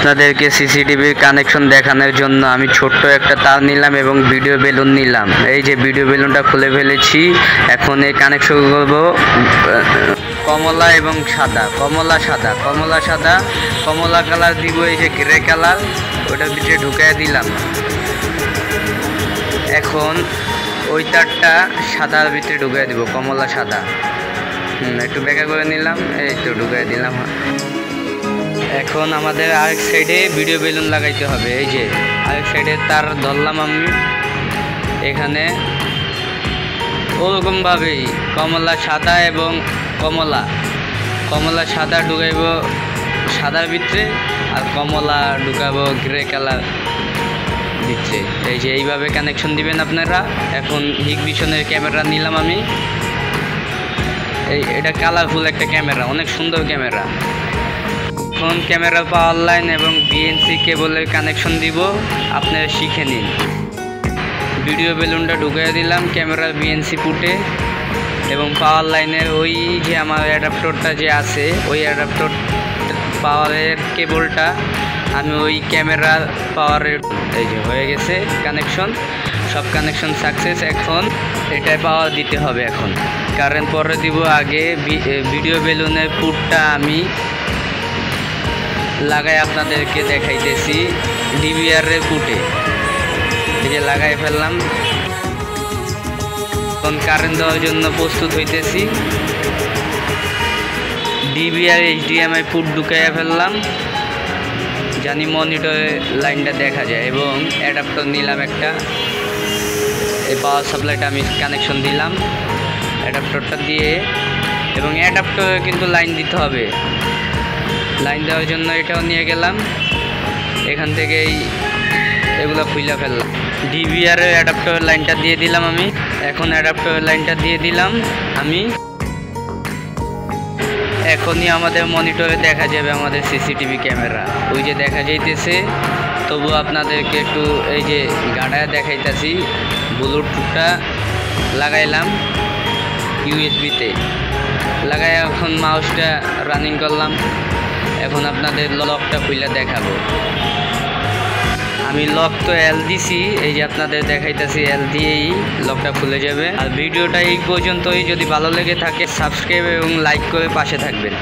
আপনাদেরকে সিসিটিভির কানেকশন দেখানোর জন্য আমি ছোট্ট একটা তার নিলাম এবং ভিডিও বেলুন নিলাম। এই যে ভিডিও বেলুনটা খুলে ফেলেছি। এখন এই কানেকশন করব কমলা এবং সাদা, কমলা সাদা, কমলা সাদা, কমলা কালার দিব, এই যে গ্রে কালার ওটার ভিতরে ঢুকাই দিলাম। এখন ওই তারটা সাদার ভিতরে ঢুকাই দিব, কমলা সাদা। একটু বেঁকা করে নিলাম, এই তো ঢুকাই দিলাম। এখন আমাদের আরেক সাইডে ভিডিও বেলুন লাগাইতে হবে। এই যে আরেক সাইডে তার ধরলাম আমি, এখানে ওরকমভাবেই কমলা সাদা এবং কমলা সাদা ঢুকাইব সাদার ভিতরে, আর কমলা ঢুকাবো গ্রে কালার ভিতরে। এই যে এইভাবে কানেকশন দিবেন আপনারা। এখন হিগভিশনের ক্যামেরা নিলাম আমি, এটা কালারফুল একটা ক্যামেরা, অনেক সুন্দর ক্যামেরা। এখন ক্যামেরা পাওয়ার লাইন এবং বিএনসি কেবলের কানেকশন দিব, আপনারা শিখে নিন। ভিডিও বেলুনটা ঢুকিয়ে দিলাম ক্যামেরার বিএনসি পুটে, এবং পাওয়ার লাইনের ওই যে আমার অ্যাডাপ্টরটা যে আছে, ওই অ্যাডাপ্টর পাওয়ারের কেবলটা আমি ওই ক্যামেরার পাওয়ারের, এই যে হয়ে গেছে কানেকশন, সব কানেকশন সাকসেস। এখন এটায় পাওয়ার দিতে হবে। এখন কারেন্ট পরে দিব, আগে ভিডিও বেলুনের পুটটা আমি লাগাই আপনাদেরকে দেখাইতেছি। ডিভিআরের পুটে এই যে লাগাই ফেললাম। এখন কারেন্ট দেওয়ার জন্য প্রস্তুত হইতেছি। ডিভিআর এইচডিএমআই পুট ঢুকাইয়া ফেললাম, জানি মনিটরে লাইনটা দেখা যায়, এবং অ্যাডাপ্টার নিলাম একটা। এই পাওয়ার সাপ্লাইটা আমি কানেকশন দিলাম অ্যাডাপ্টারটা দিয়ে, এবং অ্যাডাপ্টারে কিন্তু লাইন দিতে হবে। লাইন দেওয়ার জন্য এটাও নিয়ে গেলাম, এখান থেকেই এগুলো খুলে ফেললাম। ডিভিআরের অ্যাডাপ্টারের লাইনটা দিয়ে দিলাম আমি। এখন অ্যাডাপ্টারের লাইনটা দিয়ে দিলাম আমি। এখনই আমাদের মনিটরে দেখা যাবে আমাদের সিসিটিভি ক্যামেরা, ওই যে দেখা যাইতেছে। তবু আপনাদেরকে একটু এই যে গাড়ায় দেখাইতেছি। ব্লুটুথটা লাগাইলাম ইউএসবিতে, লাগাই এখন মাউসটা রানিং করলাম। এখন আপনাদের লকটা খুলে দেখাবো। আমি লক তো এল দিছি, এই যে আপনাদের দেখাইতেছি, এল দিয়েই লকটা খুলে যাবে। আর ভিডিওটা এই পর্যন্তই। যদি ভালো লেগে থাকে সাবস্ক্রাইব এবং লাইক করে পাশে থাকবেন।